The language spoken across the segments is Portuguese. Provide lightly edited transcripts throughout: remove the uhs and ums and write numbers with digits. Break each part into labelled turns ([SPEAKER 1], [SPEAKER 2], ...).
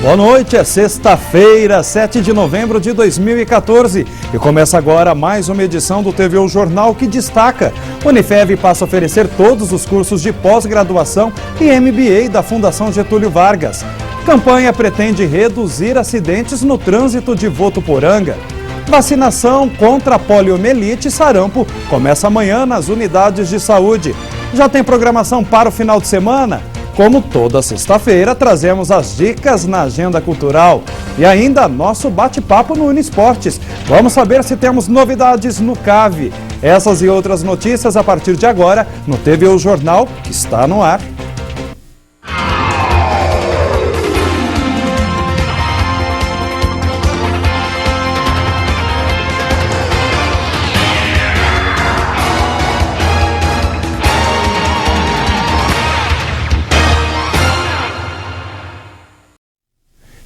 [SPEAKER 1] Boa noite, é sexta-feira, 7 de novembro de 2014 e começa agora mais uma edição do TVU Jornal que destaca: Unifev passa a oferecer todos os cursos de pós-graduação e MBA da Fundação Getúlio Vargas. Campanha pretende reduzir acidentes no trânsito de Votuporanga. Vacinação contra poliomielite e sarampo começa amanhã nas unidades de saúde. Já tem programação para o final de semana? Como toda sexta-feira, trazemos as dicas na agenda cultural e ainda nosso bate-papo no Uniesportes. Vamos saber se temos novidades no CAV. Essas e outras notícias a partir de agora no TVU Jornal, que está no ar.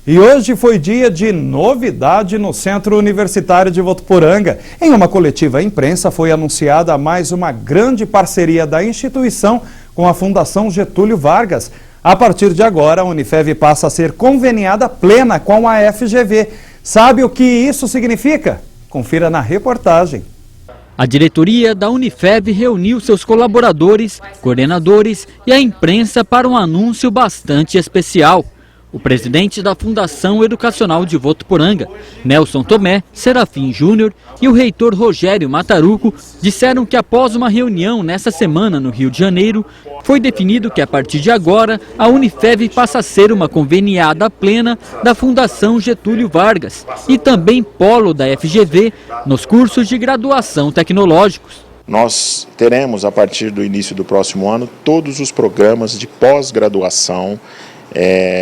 [SPEAKER 1] E hoje foi dia de novidade no Centro Universitário de Votuporanga. Em uma coletiva à imprensa foi anunciada mais uma grande parceria da instituição com a Fundação Getúlio Vargas. A partir de agora, a Unifev passa a ser conveniada plena com a FGV. Sabe o que isso significa? Confira na reportagem.
[SPEAKER 2] A diretoria da Unifev reuniu seus colaboradores, coordenadores e a imprensa para um anúncio bastante especial. O presidente da Fundação Educacional de Votuporanga, Nelson Tomé Serafim Júnior, e o reitor Rogério Mataruco disseram que após uma reunião nesta semana no Rio de Janeiro, foi definido que a partir de agora a Unifev passa a ser uma conveniada plena da Fundação Getúlio Vargas e também polo da FGV nos cursos de graduação tecnológicos.
[SPEAKER 3] Nós teremos, a partir do início do próximo ano, todos os programas de pós-graduação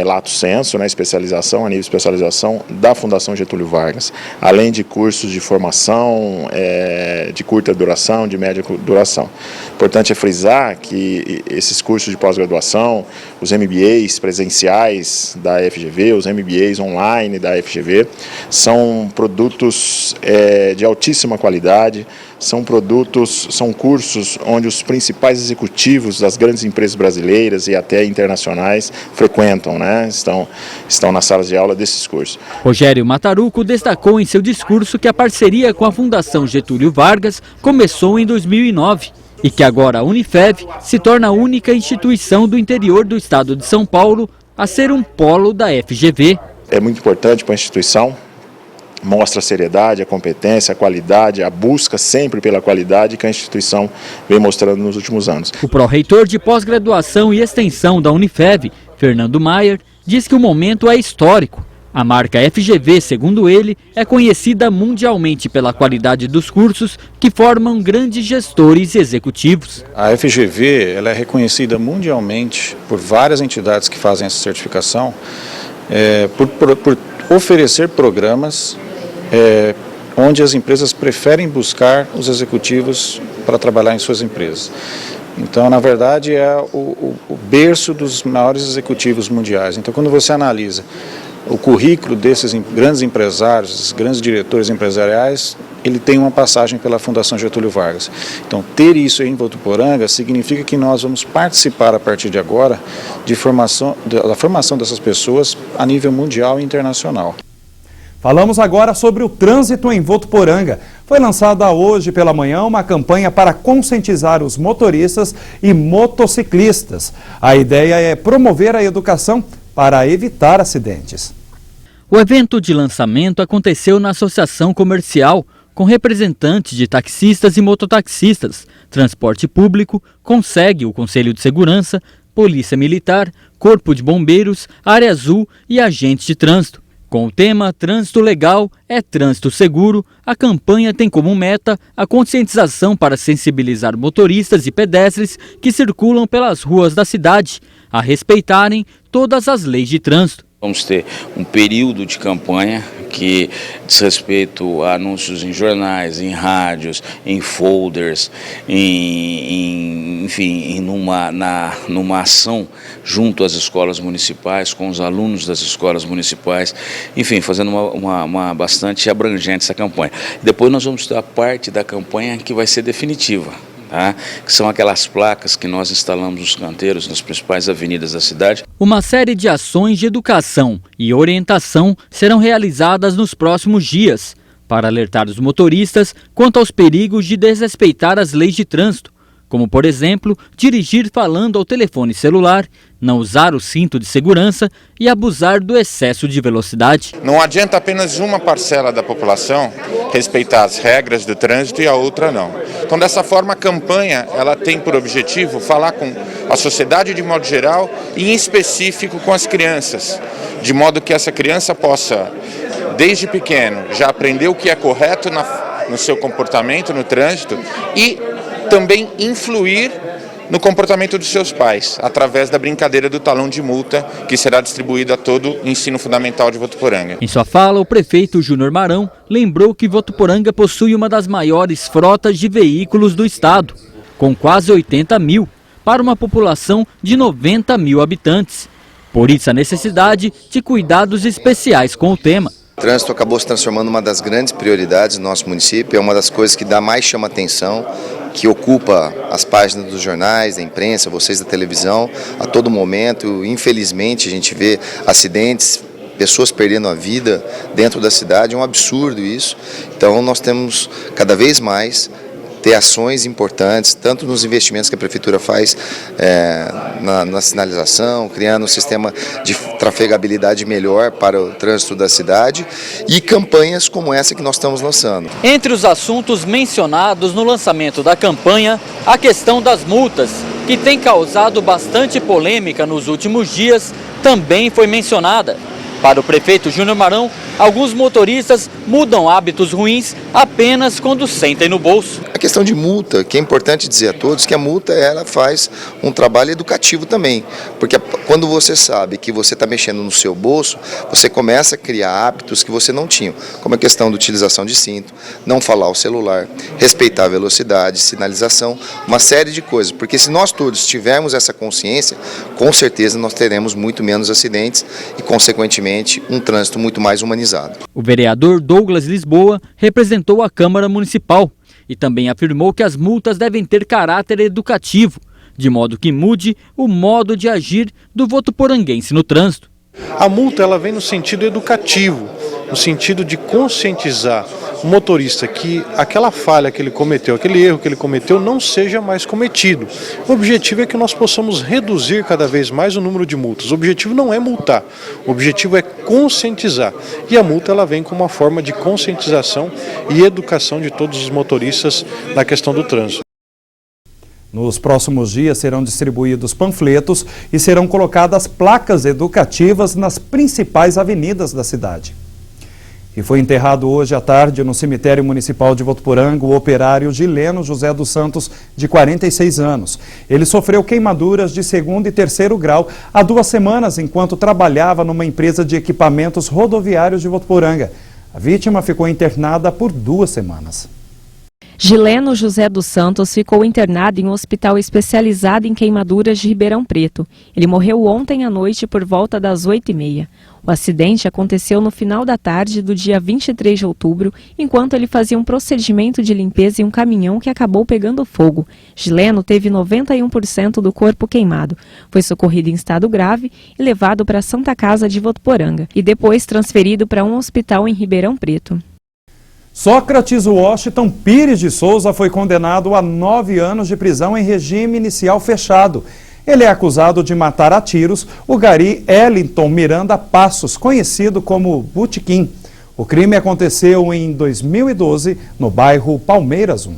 [SPEAKER 3] lato sensu, especialização, a nível de especialização da Fundação Getúlio Vargas, além de cursos de formação de curta duração, de média duração. Importante é frisar que esses cursos de pós-graduação, os MBAs presenciais da FGV, os MBAs online da FGV, são produtos de altíssima qualidade, são cursos onde os principais executivos das grandes empresas brasileiras e até internacionais frequentam, estão nas salas de aula desses cursos.
[SPEAKER 2] Rogério Mataruco destacou em seu discurso que a parceria com a Fundação Getúlio Vargas começou em 2009 e que agora a Unifev se torna a única instituição do interior do estado de São Paulo a ser um polo da FGV.
[SPEAKER 3] É muito importante para a instituição. Mostra a seriedade, a competência, a qualidade, a busca sempre pela qualidade que a instituição vem mostrando nos últimos anos.
[SPEAKER 2] O pró-reitor de pós-graduação e extensão da Unifev, Fernando Maier, diz que o momento é histórico. A marca FGV, segundo ele, é conhecida mundialmente pela qualidade dos cursos que formam grandes gestores e executivos.
[SPEAKER 4] A FGV ela é reconhecida mundialmente por várias entidades que fazem essa certificação, por oferecer programas onde as empresas preferem buscar os executivos para trabalhar em suas empresas. Então, na verdade, é o berço dos maiores executivos mundiais. Então, quando você analisa o currículo desses grandes empresários, esses grandes diretores empresariais, ele tem uma passagem pela Fundação Getúlio Vargas. Então, ter isso em Votuporanga significa que nós vamos participar, a partir de agora, da formação dessas pessoas a nível mundial e internacional.
[SPEAKER 1] Falamos agora sobre o trânsito em Votuporanga. Foi lançada hoje pela manhã uma campanha para conscientizar os motoristas e motociclistas. A ideia é promover a educação para evitar acidentes.
[SPEAKER 2] O evento de lançamento aconteceu na Associação Comercial, com representantes de taxistas e mototaxistas, transporte público, Conseg, o Conselho de Segurança, Polícia Militar, Corpo de Bombeiros, Área Azul e agentes de trânsito. Com o tema Trânsito Legal é Trânsito Seguro, a campanha tem como meta a conscientização para sensibilizar motoristas e pedestres que circulam pelas ruas da cidade a respeitarem todas as leis de trânsito.
[SPEAKER 5] Vamos ter um período de campanha que diz respeito a anúncios em jornais, em rádios, em folders, numa ação junto às escolas municipais, com os alunos das escolas municipais, enfim, fazendo uma bastante abrangente essa campanha. Depois nós vamos ter a parte da campanha que vai ser definitiva. tá? Que são aquelas placas que nós instalamos nos canteiros, nas principais avenidas da cidade.
[SPEAKER 2] Uma série de ações de educação e orientação serão realizadas nos próximos dias para alertar os motoristas quanto aos perigos de desrespeitar as leis de trânsito, como, por exemplo, dirigir falando ao telefone celular, não usar o cinto de segurança e abusar do excesso de velocidade.
[SPEAKER 6] Não adianta apenas uma parcela da população respeitar as regras do trânsito e a outra não. Então, dessa forma, a campanha ela tem por objetivo falar com a sociedade de modo geral e, em específico, com as crianças, de modo que essa criança possa, desde pequeno, já aprender o que é correto no seu comportamento no trânsito e também influir no comportamento dos seus pais, através da brincadeira do talão de multa, que será distribuído a todo o ensino fundamental de Votuporanga.
[SPEAKER 2] Em sua fala, o prefeito Júnior Marão lembrou que Votuporanga possui uma das maiores frotas de veículos do estado, com quase 80 mil, para uma população de 90 mil habitantes. Por isso, a necessidade de cuidados especiais com o tema.
[SPEAKER 7] O trânsito acabou se transformando uma das grandes prioridades do nosso município, é uma das coisas que mais chama atenção, que ocupa as páginas dos jornais, da imprensa, vocês da televisão, a todo momento. Infelizmente, a gente vê acidentes, pessoas perdendo a vida dentro da cidade, é um absurdo isso. Então, nós temos cada vez mais ter ações importantes, tanto nos investimentos que a Prefeitura faz na sinalização, criando um sistema de trafegabilidade melhor para o trânsito da cidade e campanhas como essa que nós estamos lançando.
[SPEAKER 2] Entre os assuntos mencionados no lançamento da campanha, a questão das multas, que tem causado bastante polêmica nos últimos dias, também foi mencionada. Para o prefeito Júnior Marão, alguns motoristas mudam hábitos ruins apenas quando sentem no bolso.
[SPEAKER 7] A questão de multa, que é importante dizer a todos que a multa ela faz um trabalho educativo também, porque quando você sabe que você está mexendo no seu bolso, você começa a criar hábitos que você não tinha, como a questão da utilização de cinto, não falar ao celular, respeitar a velocidade, sinalização, uma série de coisas, porque se nós todos tivermos essa consciência, com certeza nós teremos muito menos acidentes e, consequentemente, um trânsito muito mais humanizado.
[SPEAKER 2] O vereador Douglas Lisboa representou a Câmara Municipal e também afirmou que as multas devem ter caráter educativo, de modo que mude o modo de agir do votuporanguense no trânsito.
[SPEAKER 8] A multa ela vem no sentido educativo, no sentido de conscientizar o motorista que aquela falha que ele cometeu, aquele erro que ele cometeu não seja mais cometido. O objetivo é que nós possamos reduzir cada vez mais o número de multas. O objetivo não é multar, o objetivo é conscientizar. E a multa ela vem como uma forma de conscientização e educação de todos os motoristas na questão do trânsito.
[SPEAKER 1] Nos próximos dias serão distribuídos panfletos e serão colocadas placas educativas nas principais avenidas da cidade. E foi enterrado hoje à tarde no cemitério municipal de Votuporanga o operário Gileno José dos Santos, de 46 anos. Ele sofreu queimaduras de 2º e 3º grau há 2 semanas enquanto trabalhava numa empresa de equipamentos rodoviários de Votuporanga. A vítima ficou internada por 2 semanas.
[SPEAKER 9] Gileno José dos Santos ficou internado em um hospital especializado em queimaduras de Ribeirão Preto. Ele morreu ontem à noite por volta das 8h30. O acidente aconteceu no final da tarde do dia 23 de outubro, enquanto ele fazia um procedimento de limpeza em um caminhão que acabou pegando fogo. Gileno teve 91% do corpo queimado. Foi socorrido em estado grave e levado para a Santa Casa de Votuporanga e depois transferido para um hospital em Ribeirão Preto.
[SPEAKER 1] Sócrates Washington Pires de Souza foi condenado a 9 anos de prisão em regime inicial fechado. Ele é acusado de matar a tiros o gari Ellington Miranda Passos, conhecido como Botequim. O crime aconteceu em 2012, no bairro Palmeiras 1.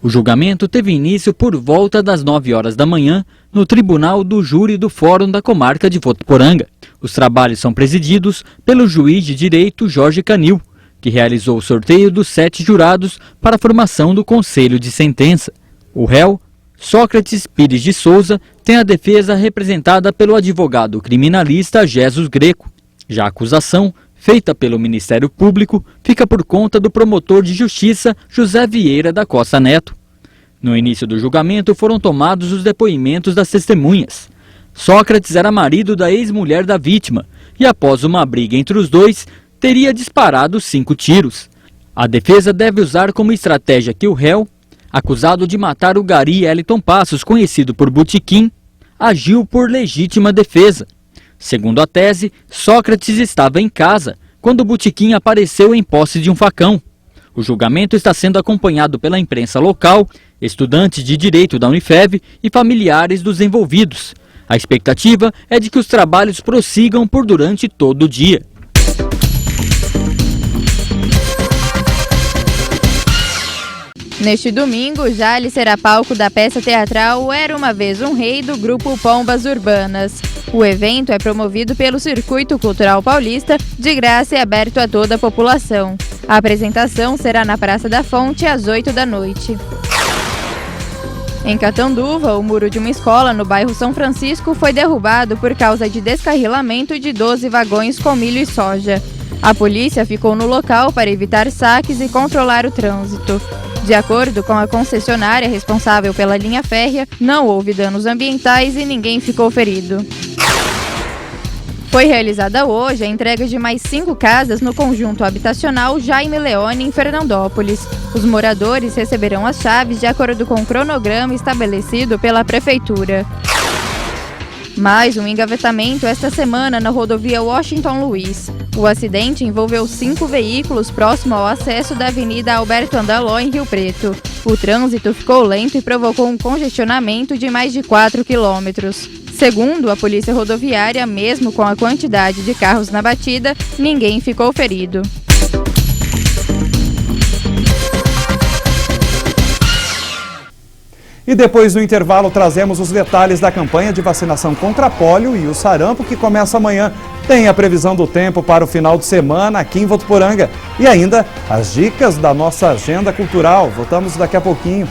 [SPEAKER 2] O julgamento teve início por volta das 9 horas da manhã, no Tribunal do Júri do Fórum da Comarca de Votuporanga. Os trabalhos são presididos pelo juiz de direito Jorge Canil, que realizou o sorteio dos 7 jurados para a formação do Conselho de Sentença. O réu, Sócrates Pires de Souza, tem a defesa representada pelo advogado criminalista Jesus Greco. Já a acusação, feita pelo Ministério Público, fica por conta do promotor de justiça José Vieira da Costa Neto. No início do julgamento foram tomados os depoimentos das testemunhas. Sócrates era marido da ex-mulher da vítima e, após uma briga entre os dois, teria disparado 5 tiros. A defesa deve usar como estratégia que o réu acusado de matar o gari Eliton Passos, conhecido por Botequim, agiu por legítima defesa. Segundo a tese, Sócrates estava em casa quando o Botequim apareceu em posse de um facão. O julgamento está sendo acompanhado pela imprensa local, estudantes de direito da Unifev e familiares dos envolvidos. A expectativa é de que os trabalhos prossigam por durante todo o dia.
[SPEAKER 10] Neste domingo, Jales será palco da peça teatral Era Uma Vez um Rei, do grupo Pombas Urbanas. O evento é promovido pelo Circuito Cultural Paulista, de graça e aberto a toda a população. A apresentação será na Praça da Fonte, às 8 da noite. Em Catanduva, o muro de uma escola no bairro São Francisco foi derrubado por causa de descarrilamento de 12 vagões com milho e soja. A polícia ficou no local para evitar saques e controlar o trânsito. De acordo com a concessionária responsável pela linha férrea, não houve danos ambientais e ninguém ficou ferido. Foi realizada hoje a entrega de mais 5 casas no conjunto habitacional Jaime Leone, em Fernandópolis. Os moradores receberão as chaves de acordo com o cronograma estabelecido pela Prefeitura. Mais um engavetamento esta semana na rodovia Washington Luiz. O acidente envolveu 5 veículos próximo ao acesso da Avenida Alberto Andaló, em Rio Preto. O trânsito ficou lento e provocou um congestionamento de mais de 4 quilômetros. Segundo a Polícia Rodoviária, mesmo com a quantidade de carros na batida, ninguém ficou ferido.
[SPEAKER 1] E depois do intervalo trazemos os detalhes da campanha de vacinação contra a pólio e o sarampo, que começa amanhã. Tem a previsão do tempo para o final de semana aqui em Votuporanga. E ainda as dicas da nossa agenda cultural. Voltamos daqui a pouquinho.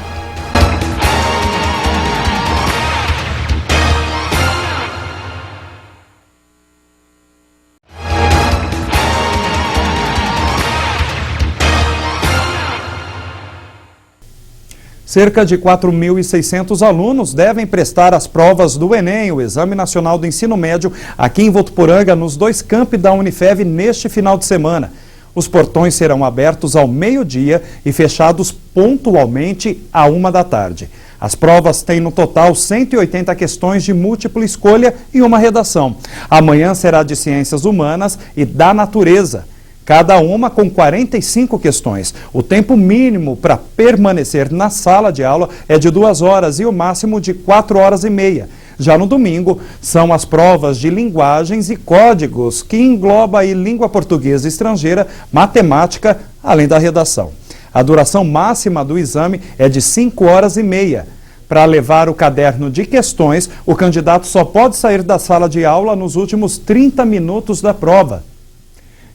[SPEAKER 1] Cerca de 4.600 alunos devem prestar as provas do Enem, o Exame Nacional do Ensino Médio, aqui em Votuporanga, nos 2 campi da Unifev, neste final de semana. Os portões serão abertos ao meio-dia e fechados pontualmente à 1 da tarde. As provas têm no total 180 questões de múltipla escolha e uma redação. Amanhã será de Ciências Humanas e da Natureza. Cada uma com 45 questões. O tempo mínimo para permanecer na sala de aula é de 2 horas e o máximo de 4 horas e meia. Já no domingo, são as provas de linguagens e códigos, que engloba aí língua portuguesa estrangeira, matemática, além da redação. A duração máxima do exame é de 5 horas e meia. Para levar o caderno de questões, o candidato só pode sair da sala de aula nos últimos 30 minutos da prova.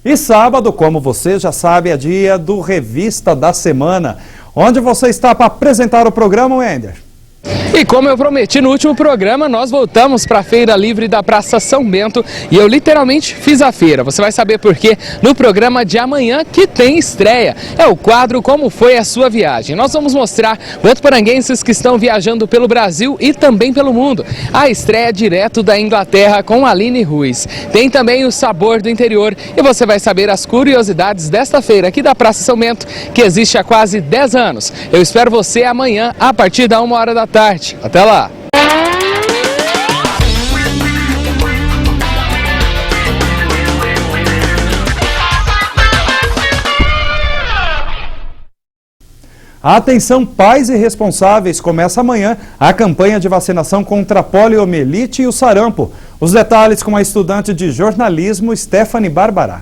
[SPEAKER 1] E sábado, como você já sabe, é dia do Revista da Semana. Onde você está para apresentar o programa, Wender?
[SPEAKER 11] E como eu prometi no último programa, nós voltamos para a Feira Livre da Praça São Bento e eu literalmente fiz a feira. Você vai saber por quê no programa de amanhã, que tem estreia. É o quadro Como Foi a Sua Viagem. Nós vamos mostrar votuporanguenses que estão viajando pelo Brasil e também pelo mundo. A estreia direto da Inglaterra com Aline Ruiz. Tem também o Sabor do Interior e você vai saber as curiosidades desta feira aqui da Praça São Bento, que existe há quase 10 anos. Eu espero você amanhã a partir da 1 hora da tarde. Até lá!
[SPEAKER 1] Atenção, pais e responsáveis, começa amanhã a campanha de vacinação contra a poliomielite e o sarampo. Os detalhes com a estudante de jornalismo, Stephanie Barbará.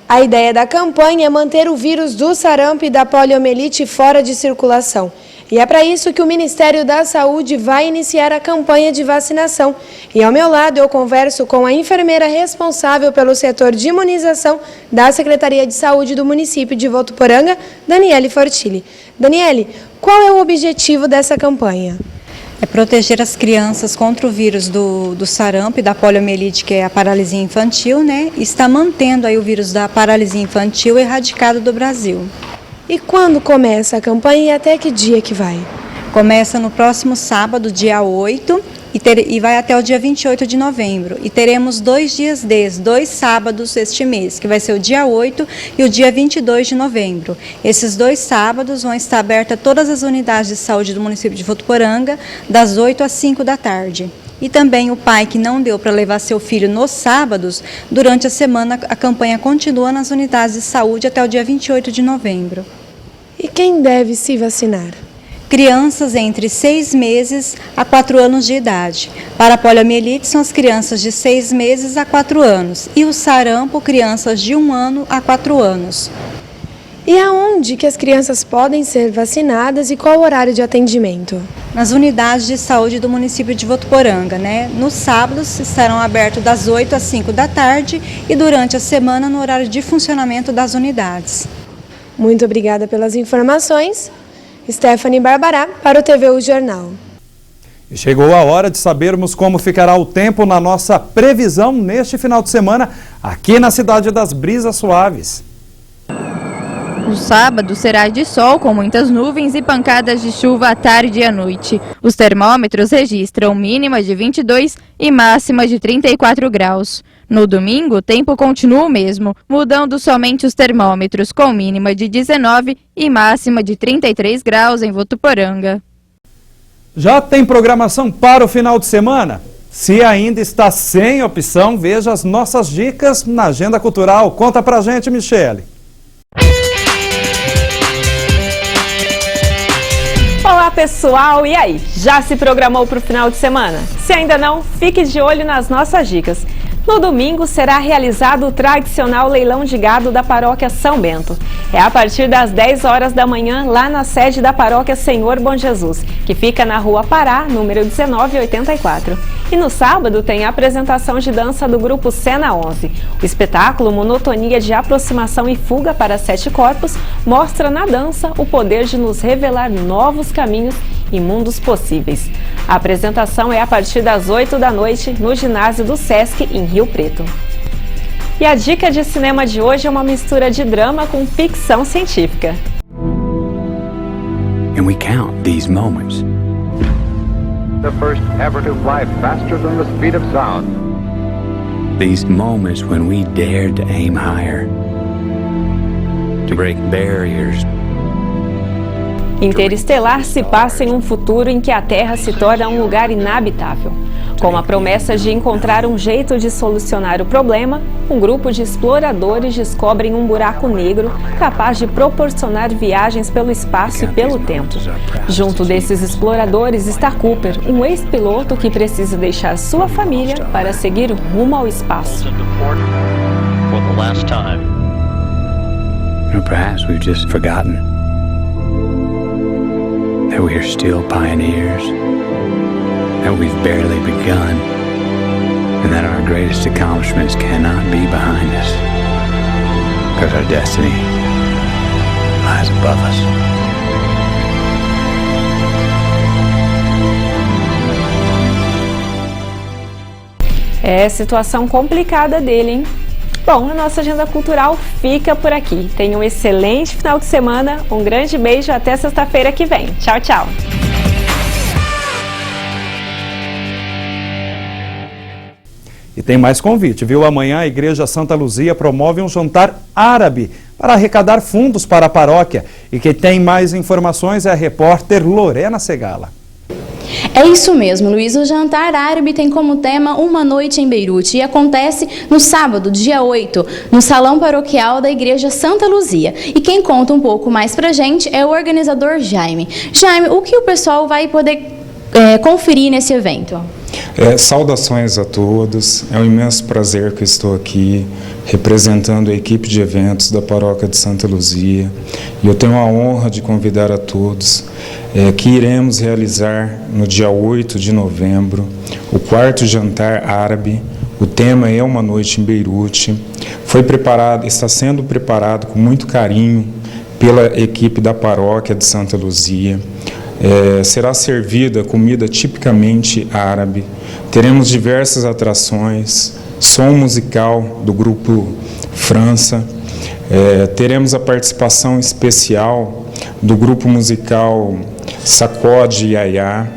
[SPEAKER 12] A ideia da campanha é manter o vírus do sarampo e da poliomielite fora de circulação. E é para isso que o Ministério da Saúde vai iniciar a campanha de vacinação. E ao meu lado eu converso com a enfermeira responsável pelo setor de imunização da Secretaria de Saúde do município de Votuporanga, Daniele Fortilli. Daniele, qual é o objetivo dessa campanha?
[SPEAKER 13] É proteger as crianças contra o vírus do sarampo e da poliomielite, que é a paralisia infantil, né? E está mantendo aí o vírus da paralisia infantil erradicado do Brasil.
[SPEAKER 12] E quando começa a campanha e até que dia que vai?
[SPEAKER 13] Começa no próximo sábado, dia 8, e vai até o dia 28 de novembro. E teremos 2 dias D, 2 sábados este mês, que vai ser o dia 8 e o dia 22 de novembro. Esses 2 sábados vão estar abertas todas as unidades de saúde do município de Votuporanga, das 8 às 5 da tarde. E também o pai que não deu para levar seu filho nos sábados, durante a semana a campanha continua nas unidades de saúde até o dia 28 de novembro.
[SPEAKER 12] E quem deve se vacinar?
[SPEAKER 13] Crianças entre 6 meses a 4 anos de idade. Para a poliomielite são as crianças de 6 meses a 4 anos e o sarampo, crianças de 1 ano a 4 anos.
[SPEAKER 12] E aonde que as crianças podem ser vacinadas e qual o horário de atendimento?
[SPEAKER 13] Nas unidades de saúde do município de Votuporanga, né? Nos sábados estarão abertos das 8 às 5 da tarde e durante a semana no horário de funcionamento das unidades.
[SPEAKER 12] Muito obrigada pelas informações. Stephanie Barbará para o TVU Jornal.
[SPEAKER 1] E chegou a hora de sabermos como ficará o tempo na nossa previsão neste final de semana aqui na Cidade das Brisas Suaves.
[SPEAKER 10] O sábado será de sol, com muitas nuvens e pancadas de chuva à tarde e à noite. Os termômetros registram mínima de 22 e máxima de 34 graus. No domingo, o tempo continua o mesmo, mudando somente os termômetros, com mínima de 19 e máxima de 33 graus em Votuporanga.
[SPEAKER 1] Já tem programação para o final de semana? Se ainda está sem opção, veja as nossas dicas na Agenda Cultural. Conta pra gente, Michele.
[SPEAKER 14] Olá pessoal, e aí? Já se programou para o final de semana? Se ainda não, fique de olho nas nossas dicas. No domingo será realizado o tradicional leilão de gado da Paróquia São Bento. É a partir das 10 horas da manhã lá na sede da Paróquia Senhor Bom Jesus, que fica na Rua Pará, número 1984. E no sábado tem a apresentação de dança do grupo Cena 11. O espetáculo Monotonia de Aproximação e Fuga para 7 Corpos mostra na dança o poder de nos revelar novos caminhos e mundos possíveis. A apresentação é a partir das 8 da noite no ginásio do Sesc, em Rio Preto. E a dica de cinema de hoje é uma mistura de drama com ficção científica.
[SPEAKER 15] And we count these moments.
[SPEAKER 16] The first ever to fly faster than the speed of sound.
[SPEAKER 15] These moments when we dared to aim higher, to break barriers.
[SPEAKER 14] Interestelar se passa em um futuro em que a Terra se torna um lugar inabitável. Com a promessa de encontrar um jeito de solucionar o problema, um grupo de exploradores descobrem um buraco negro capaz de proporcionar viagens pelo espaço e pelo tempo. Junto desses exploradores está Cooper, um ex-piloto que precisa deixar sua família para seguir rumo ao espaço.
[SPEAKER 15] Perhaps we've just forgotten that we are still pioneers, that we've barely begun, and that our greatest accomplishments cannot be behind us, because our destiny lies above us.
[SPEAKER 14] É situação complicada dele, hein? Bom, a nossa agenda cultural fica por aqui. Tenha um excelente final de semana, um grande beijo, até sexta-feira que vem. Tchau, tchau!
[SPEAKER 1] E tem mais convite, viu? Amanhã a Igreja Santa Luzia promove um jantar árabe para arrecadar fundos para a paróquia. E quem tem mais informações é a repórter Lorena Segala.
[SPEAKER 17] É isso mesmo, Luiz. O jantar árabe tem como tema Uma Noite em Beirute e acontece no sábado, dia 8, no Salão Paroquial da Igreja Santa Luzia. E quem conta um pouco mais pra gente é o organizador Jaime. Jaime, o que o pessoal vai poder conferir nesse evento?
[SPEAKER 18] Saudações a todos, é um imenso prazer que estou aqui representando a equipe de eventos da Paróquia de Santa Luzia e eu tenho a honra de convidar a todos que iremos realizar no dia 8 de novembro o 4º jantar árabe. O tema é Uma Noite em Beirute. Está sendo preparado com muito carinho pela equipe da Paróquia de Santa Luzia. Será servida comida tipicamente árabe. Teremos diversas atrações, som musical do grupo França. Teremos a participação especial do grupo musical Sacode Yaya.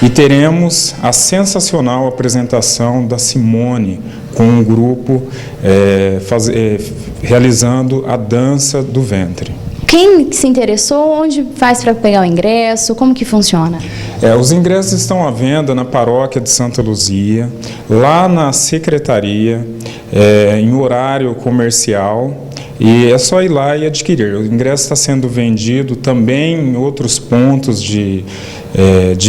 [SPEAKER 18] E teremos a sensacional apresentação da Simone com um grupo realizando a dança do ventre.
[SPEAKER 17] Quem se interessou, onde faz para pegar o ingresso, como que funciona?
[SPEAKER 18] Os ingressos estão à venda na paróquia de Santa Luzia, lá na secretaria, em horário comercial, e é só ir lá e adquirir. O ingresso está sendo vendido também em outros pontos de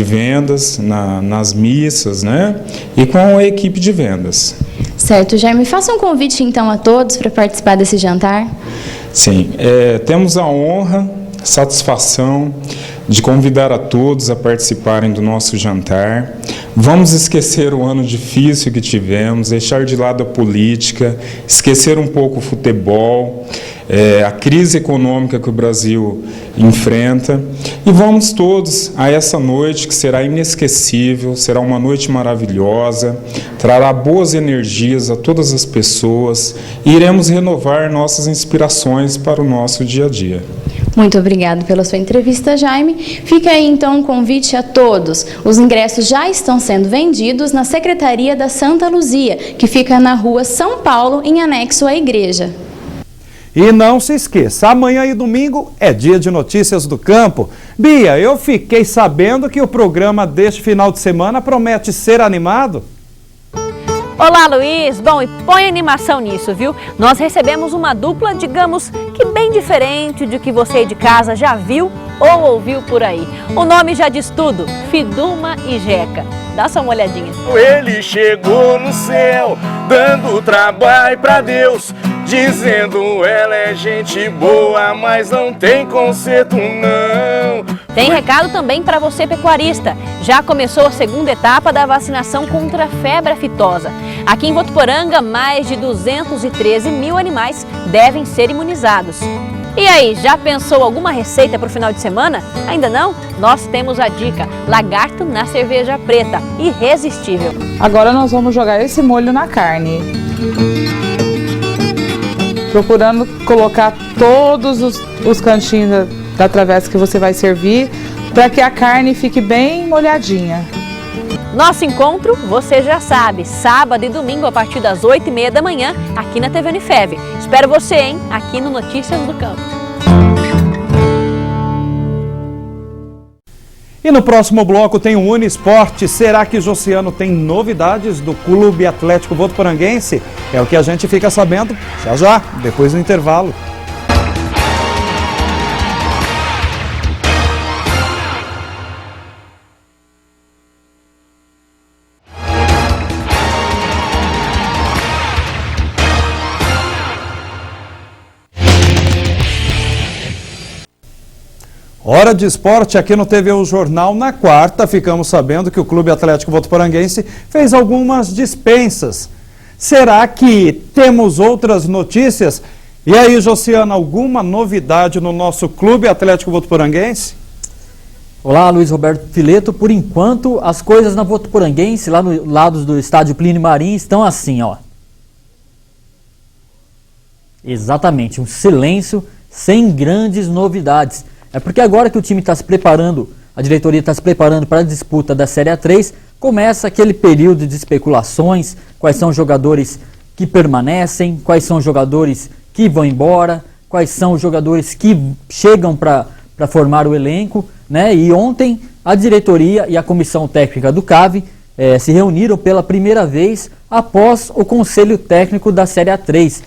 [SPEAKER 18] vendas, nas missas, né? E com a equipe de vendas.
[SPEAKER 17] Certo, Jaime, faça um convite então a todos para participar desse jantar.
[SPEAKER 18] Sim, temos a honra, satisfação de convidar a todos a participarem do nosso jantar. Vamos esquecer o ano difícil que tivemos, deixar de lado a política, esquecer um pouco o futebol, a crise econômica que o Brasil enfrenta, e vamos todos a essa noite que será inesquecível, será uma noite maravilhosa, trará boas energias a todas as pessoas e iremos renovar nossas inspirações para o nosso dia a dia.
[SPEAKER 17] Muito obrigado pela sua entrevista, Jaime. Fica aí então um convite a todos. Os ingressos já estão sendo vendidos na Secretaria da Santa Luzia, que fica na rua São Paulo, em anexo à igreja.
[SPEAKER 1] E não se esqueça, amanhã e domingo é dia de notícias do campo. Bia, eu fiquei sabendo que o programa deste final de semana promete ser animado.
[SPEAKER 19] Olá, Luiz. Bom, e põe animação nisso, viu? Nós recebemos uma dupla, digamos que bem diferente do que você de casa já viu ou ouviu por aí. O nome já diz tudo, Fiduma e Jeca. Dá só uma olhadinha.
[SPEAKER 20] Ele chegou no céu, dando trabalho pra Deus, dizendo ela é gente boa, mas não tem conserto não.
[SPEAKER 19] Tem recado também para você pecuarista. Já começou a segunda etapa da vacinação contra a febre aftosa. Aqui em Votuporanga, mais de 213 mil animais devem ser imunizados. E aí, já pensou alguma receita para o final de semana? Ainda não? Nós temos a dica: lagarto na cerveja preta, irresistível.
[SPEAKER 21] Agora nós vamos jogar esse molho na carne, procurando colocar todos os cantinhos da travessa que você vai servir, para que a carne fique bem molhadinha.
[SPEAKER 19] Nosso encontro, você já sabe, sábado e domingo a partir das 8h30 da manhã, aqui na TV Unifev. Espero você, hein, aqui no Notícias do Campo.
[SPEAKER 1] E no próximo bloco tem o Unisport. Será que Josiano tem novidades do Clube Atlético Votuporanguense? É o que a gente fica sabendo já, depois do intervalo. Hora de esporte aqui no TV O Jornal. Na quarta, ficamos sabendo que o Clube Atlético Votuporanguense fez algumas dispensas. Será que temos outras notícias? E aí, Josiana, alguma novidade no nosso Clube Atlético Votuporanguense?
[SPEAKER 2] Olá, Luiz Roberto Fileto. Por enquanto, as coisas na Votuporanguense, lá no lado do estádio Plínio Marim, estão assim, ó. Exatamente, um silêncio, sem grandes novidades. É porque agora que o time está se preparando, a diretoria está se preparando para a disputa da Série A3, começa aquele período de especulações, quais são os jogadores que permanecem, quais são os jogadores que vão embora, quais são os jogadores que chegam para formar o elenco, né? E ontem a diretoria e a comissão técnica do CAV se reuniram pela primeira vez após o Conselho Técnico da Série A3.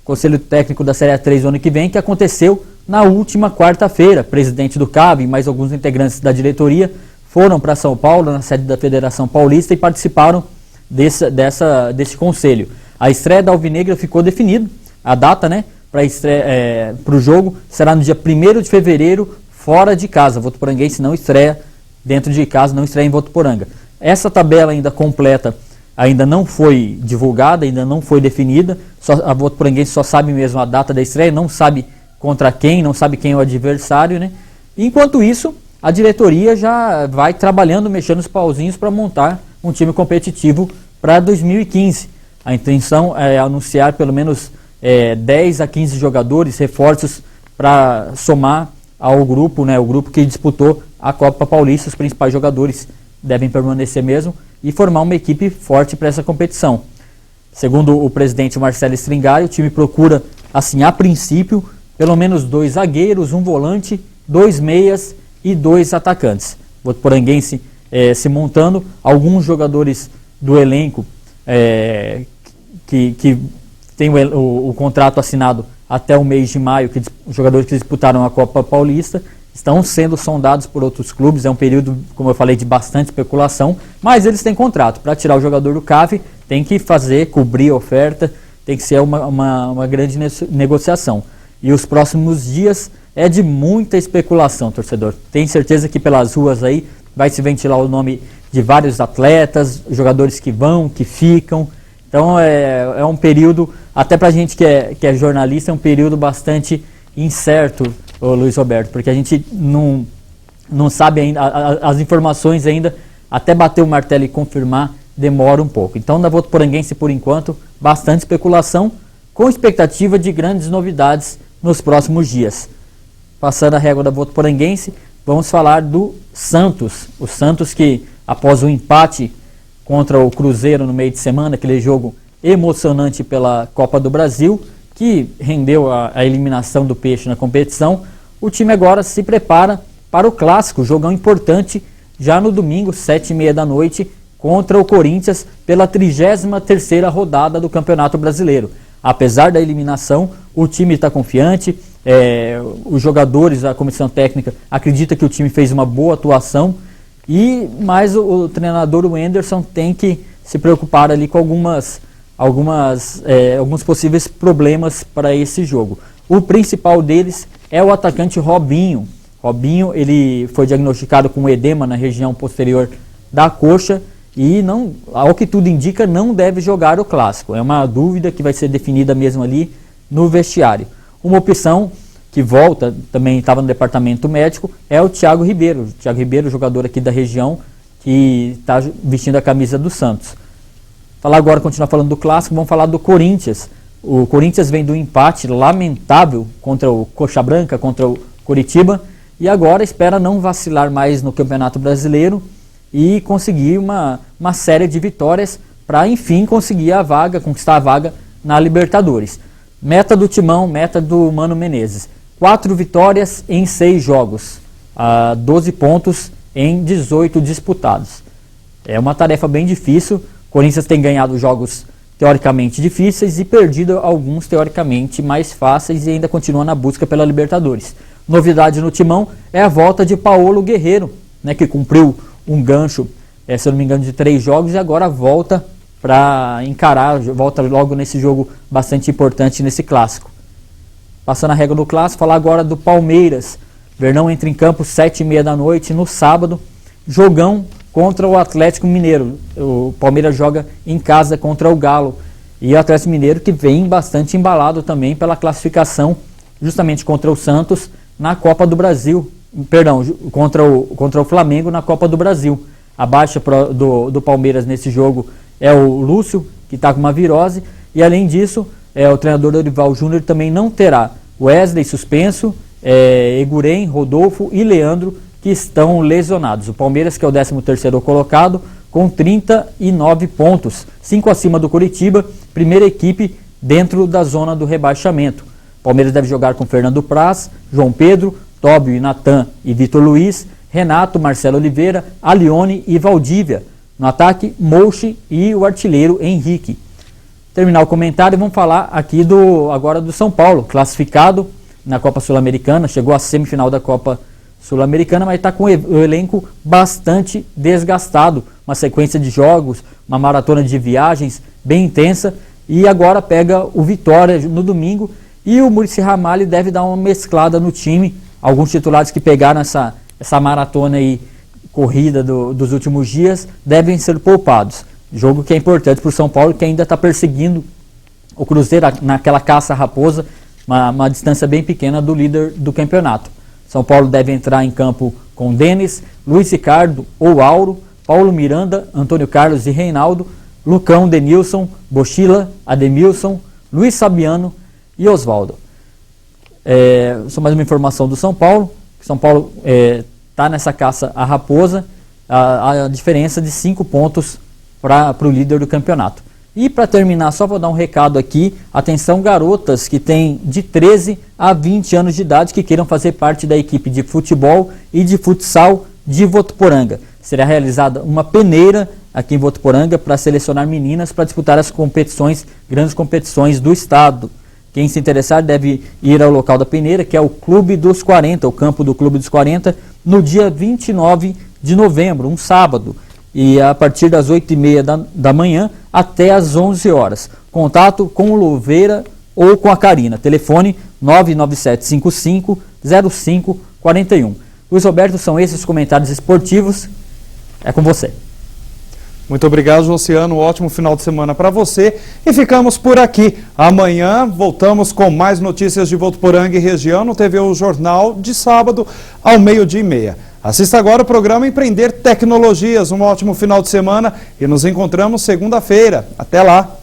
[SPEAKER 2] Conselho Técnico da Série A3 do ano que vem, que aconteceu na última quarta-feira. Presidente do CAV e mais alguns integrantes da diretoria foram para São Paulo, na sede da Federação Paulista, e participaram desse conselho. A estreia da Alvinegra ficou definida, a data, né, para o jogo será no dia 1º de fevereiro, fora de casa. O Votuporanguense não estreia dentro de casa, não estreia em Votuporanga. Essa tabela ainda completa ainda não foi divulgada, ainda não foi definida. A Votuporanguense só sabe mesmo a data da estreia, não sabe contra quem, não sabe quem é o adversário, né? Enquanto isso, a diretoria já vai trabalhando, mexendo os pauzinhos para montar um time competitivo para 2015. A intenção é anunciar pelo menos 10 a 15 jogadores, reforços, para somar ao grupo, né? O grupo que disputou a Copa Paulista, os principais jogadores devem permanecer mesmo e formar uma equipe forte para essa competição. Segundo o presidente Marcelo Stringari, o time procura, assim, a princípio, pelo menos 2 zagueiros, um volante, 2 meias e 2 atacantes. O Votuporanguense se montando, alguns jogadores do elenco que tem o contrato assinado até o mês de maio, os jogadores que disputaram a Copa Paulista, estão sendo sondados por outros clubes. É um período, como eu falei, de bastante especulação, mas eles têm contrato. Para tirar o jogador do CAV, tem que cobrir a oferta, tem que ser uma grande negociação. E os próximos dias é de muita especulação, torcedor. Tenho certeza que pelas ruas aí vai se ventilar o nome de vários atletas, jogadores que vão, que ficam. Então é um período, até para a gente que é jornalista, é um período bastante incerto, Luiz Roberto, porque a gente não sabe ainda, as informações ainda, até bater o martelo e confirmar, demora um pouco. Então, na Votuporanguense, por enquanto, bastante especulação, com expectativa de grandes novidades nos próximos dias. Passando a régua da Votuporanguense, vamos falar do Santos. O Santos que, após o empate contra o Cruzeiro no meio de semana, aquele jogo emocionante pela Copa do Brasil, que rendeu a eliminação do Peixe na competição, o time agora se prepara para o clássico, jogão importante, já no domingo, 7h30 da noite, contra o Corinthians, pela 33ª rodada do Campeonato Brasileiro. Apesar da eliminação, o time está confiante, os jogadores, a comissão técnica, acredita que o time fez uma boa atuação, mas o treinador, o Anderson, tem que se preocupar ali com alguns possíveis problemas para esse jogo. O principal deles é o atacante Robinho. Robinho, ele foi diagnosticado com edema na região posterior da coxa e, ao que tudo indica, não deve jogar o clássico. É uma dúvida que vai ser definida mesmo ali no vestiário. Uma opção que volta, também estava no departamento médico, é o Thiago Ribeiro. O Thiago Ribeiro, jogador aqui da região, que está vestindo a camisa do Santos. Continuar falando do clássico, vamos falar do Corinthians. O Corinthians vem do empate lamentável contra o Coxa Branca, contra o Coritiba, e agora espera não vacilar mais no Campeonato Brasileiro e conseguir uma série de vitórias para, enfim, conquistar a vaga na Libertadores. Meta do Timão, meta do Mano Menezes. 4 vitórias em 6 jogos, 12 pontos em 18 disputados. É uma tarefa bem difícil. O Corinthians tem ganhado jogos teoricamente difíceis e perdido alguns teoricamente mais fáceis e ainda continua na busca pela Libertadores. Novidade no Timão é a volta de Paulo Guerreiro, que cumpriu um gancho, se eu não me engano, de 3 jogos e agora volta para volta logo nesse jogo bastante importante nesse clássico. Passando a régua do clássico, falar agora do Palmeiras. Verdão entra em campo 7h30 da noite no sábado, jogão contra o Atlético Mineiro. O Palmeiras joga em casa contra o Galo. E o Atlético Mineiro que vem bastante embalado também pela classificação justamente contra o Santos na Copa do Brasil. Perdão, contra o Flamengo na Copa do Brasil. A baixa do Palmeiras nesse jogo é o Lúcio, que está com uma virose. E além disso, o treinador Dorival Júnior também não terá Wesley suspenso, Eguren, Rodolfo e Leandro, que estão lesionados. O Palmeiras, que é o 13º colocado, com 39 pontos, 5 acima do Coritiba, primeira equipe dentro da zona do rebaixamento. O Palmeiras deve jogar com Fernando Praz, João Pedro, Tóbio e Natan e Vitor Luiz, Renato, Marcelo Oliveira, Alione e Valdívia. No ataque, Mouche e o artilheiro Henrique. Terminar o comentário, vamos falar aqui agora do São Paulo, classificado na Copa Sul-Americana, chegou à semifinal da Copa Sul-Americana, mas está com o elenco bastante desgastado. Uma sequência de jogos, uma maratona de viagens bem intensa, e agora pega o Vitória no domingo, e o Muricy Ramalho deve dar uma mesclada no time. Alguns titulares que pegaram essa maratona aí, corrida dos últimos dias, devem ser poupados. Jogo que é importante para o São Paulo, que ainda está perseguindo o Cruzeiro naquela caça raposa, uma distância bem pequena do líder do campeonato. São Paulo deve entrar em campo com Denis, Luiz Ricardo ou Auro, Paulo Miranda, Antônio Carlos e Reinaldo, Lucão, Denilson, Bochila, Ademilson, Luiz Sabiano e Osvaldo. Só mais uma informação do São Paulo. São Paulo está nessa caça à raposa. a diferença de 5 pontos para o líder do campeonato. E para terminar, só vou dar um recado aqui, atenção garotas que têm de 13 a 20 anos de idade que queiram fazer parte da equipe de futebol e de futsal de Votuporanga. Será realizada uma peneira aqui em Votuporanga para selecionar meninas para disputar as competições, grandes competições do estado. Quem se interessar deve ir ao local da peneira, que é o Clube dos 40, o campo do Clube dos 40, no dia 29 de novembro, um sábado, e a partir das 8h30 da manhã até às 11 horas. Contato com o Louveira ou com a Karina. Telefone 99755-0541. Luiz Roberto, são esses os comentários esportivos. É com você.
[SPEAKER 1] Muito obrigado, Josiano. Ótimo final de semana para você. E ficamos por aqui. Amanhã voltamos com mais notícias de Votuporanga e região no TV O Jornal, de sábado ao 12h30. Assista agora o programa Empreender Tecnologias. Um ótimo final de semana e nos encontramos segunda-feira. Até lá!